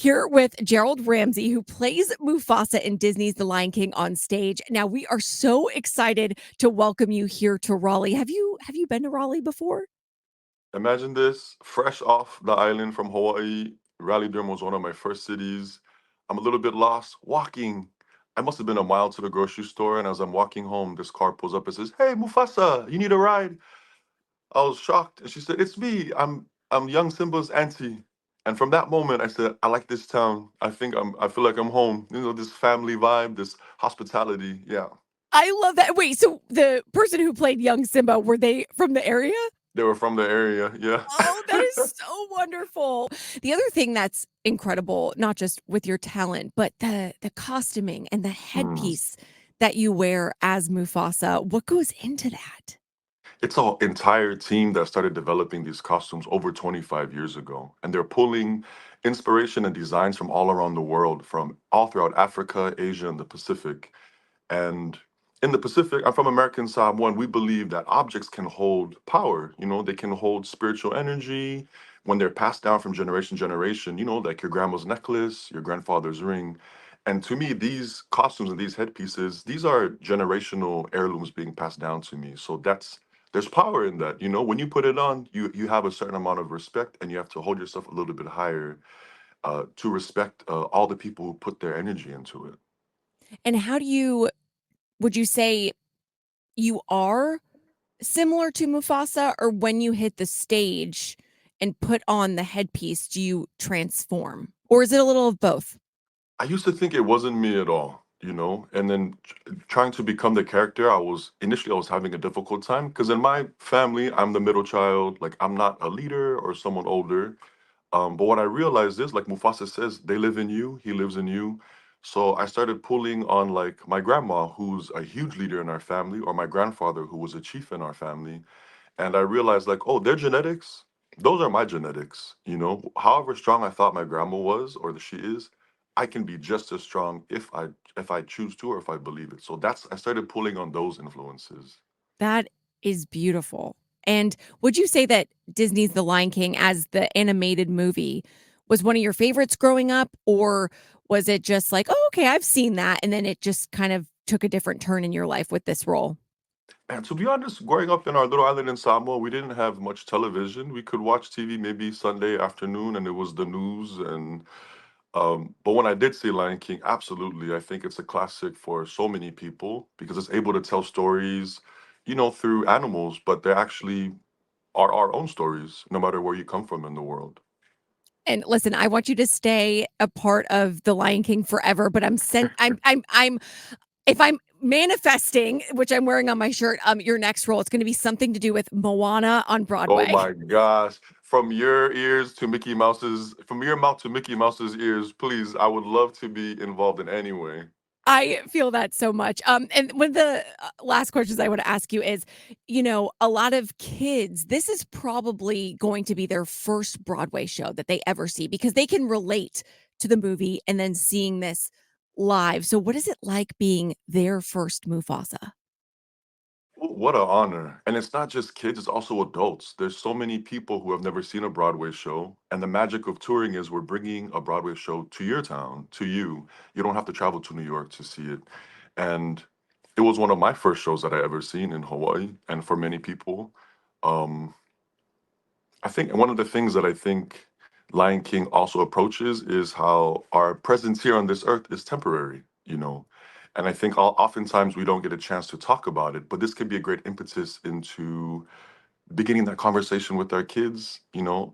Here with Gerald Ramsey, who plays Mufasa in Disney's The Lion King on stage. Now, we are so excited to welcome you here to Raleigh. Have you been to Raleigh before? Imagine this, fresh off the island from Hawaii. Raleigh-Durham was one of my first cities. I'm a little bit lost. Walking, I must have been a mile to the grocery store, and as I'm walking home, this car pulls up and says, "Hey, Mufasa, you need a ride?" I was shocked, and she said, "It's me. I'm young Simba's auntie." And from that moment, I said, "I like this town. I feel like I'm home. This family vibe, this hospitality. Yeah, I love that. Wait, so the person who played young Simba, were they from the area? they were from the area. Yeah." Oh, that is so wonderful. The other thing that's incredible, not just with your talent, but the costuming and the Mm. headpiece that you wear as Mufasa. What goes into that? It's an entire team that started developing these costumes over 25 years ago. And they're pulling inspiration and designs from all around the world, from all throughout Africa, Asia, and the Pacific. And in the Pacific, I'm from American Samoan, we believe that objects can hold power. They can hold spiritual energy when they're passed down from generation to generation, like your grandma's necklace, your grandfather's ring. And to me, these costumes and these headpieces, these are generational heirlooms being passed down to me. So there's power in that. When you put it on, you have a certain amount of respect, and you have to hold yourself a little bit higher to respect all the people who put their energy into it. And how do you would you say you are similar to Mufasa, or when you hit the stage and put on the headpiece, do you transform? Or is it a little of both? I used to think it wasn't me at all, and then trying to become the character, I was having a difficult time because in my family, I'm the middle child. Like, I'm not a leader or someone older. But what I realized is, like Mufasa says, they live in you, he lives in you. So I started pulling on like my grandma, who's a huge leader in our family, or my grandfather, who was a chief in our family. And I realized, like, oh, their genetics, those are my genetics. However strong I thought my grandma was or that she is, I can be just as strong if I choose to or if I believe it. So that's I started pulling on those influences. That is beautiful. And would you say that Disney's The Lion King as the animated movie was one of your favorites growing up? Or was it just like, oh, okay, I've seen that. And then it just kind of took a different turn in your life with this role? And to be honest, growing up in our little island in Samoa, we didn't have much television. We could watch TV maybe Sunday afternoon, and it was the news. And but when I did see Lion King, absolutely, I think it's a classic for so many people because it's able to tell stories, through animals, but they actually are our own stories, no matter where you come from in the world. And listen, I want you to stay a part of The Lion King forever, but I'm if I'm manifesting, which I'm wearing on my shirt, your next role, it's gonna be something to do with Moana on Oh Broadway. my gosh. From your mouth to Mickey Mouse's ears, please, I would love to be involved in any way. I feel that so much. And one of the last questions I want to ask you is, a lot of kids, this is probably going to be their first Broadway show that they ever see because they can relate to the movie and then seeing this live. So, what is it like being their first Mufasa? What an honor. And it's not just kids, it's also adults. There's so many people who have never seen a Broadway show. And the magic of touring is we're bringing a Broadway show to your town, to you. You don't have to travel to New York to see it. And it was one of my first shows that I ever seen in Hawaii. And for many people, um, I think one of the things that I think Lion King also approaches is how our presence here on this earth is temporary. And I think oftentimes we don't get a chance to talk about it, but this could be a great impetus into beginning that conversation with our kids,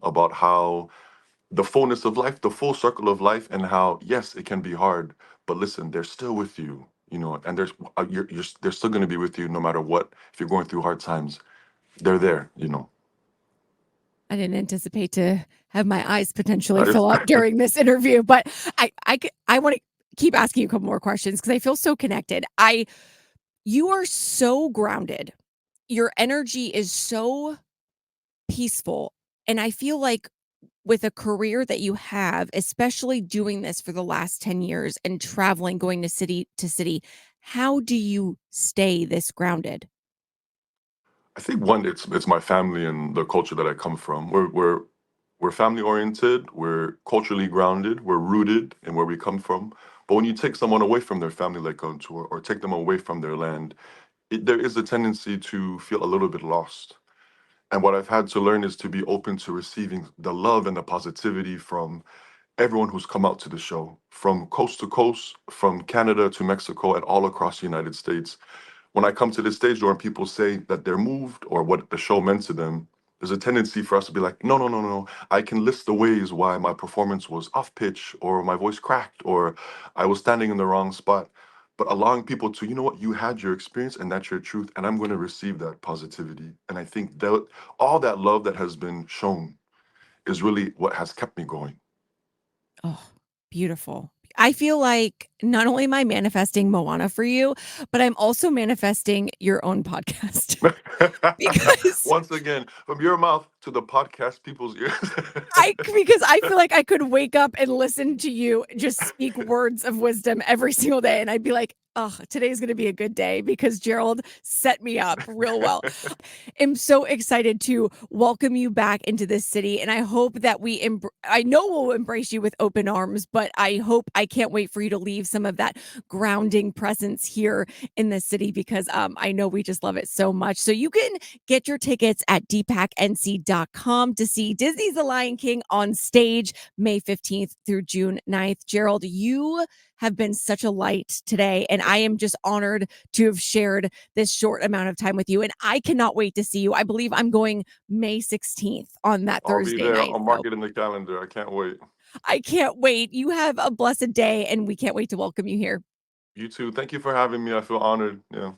about how the fullness of life, the full circle of life, and how, yes, it can be hard, but listen, they're still with you, and they're still going to be with you no matter what. If you're going through hard times, they're there. I didn't anticipate to have my eyes potentially I fill up during this interview, but I want to keep asking you a couple more questions because I feel so connected. You are so grounded. Your energy is so peaceful. And I feel like with a career that you have, especially doing this for the last 10 years and traveling, going to city, how do you stay this grounded? think one, it's my family and the culture that I come from. We're We're family oriented, we're culturally grounded, we're rooted in where we come from. But when you take someone away from their family like on tour or take them away from their land, there is a tendency to feel a little bit lost. And what I've had to learn is to be open to receiving the love and the positivity from everyone who's come out to the show, from coast to coast, from Canada to Mexico, and all across the United States. When I come to this stage door and people say that they're moved or what the show meant to them, there's a tendency for us to be like, no, no, no, no, no. I can list the ways why my performance was off pitch or my voice cracked or I was standing in the wrong spot. But allowing people to, you know what, you had your experience and that's your truth, and I'm going to receive that positivity. And I think that all that love that has been shown is really what has kept me going. Oh, beautiful. I feel like not only am I manifesting Moana for you, but I'm also manifesting your own podcast because Once again, from your mouth to the podcast people's ears. I feel like I could wake up and listen to you just speak words of wisdom every single day, and I'd be like, "Oh, today's gonna be a good day because Gerald set me up real well." Am so excited to welcome you back into this city, and I hope that I know we'll embrace you with open arms, but I can't wait for you to leave some of that grounding presence here in the city because I know we just love it so much. So you can get your tickets at dpacnc.com to see Disney's The Lion King on stage May 15th through June 9th. Gerald, you have been such a light today, and I am just honored to have shared this short amount of time with you. And I cannot wait to see you. I believe I'm going May 16th on that I'll be Thursday there. night. I'll mark So it in the calendar. I can't wait. I can't wait. You have a blessed day, and we can't wait to welcome you here. You too. Thank you for having me. I feel honored. Yeah.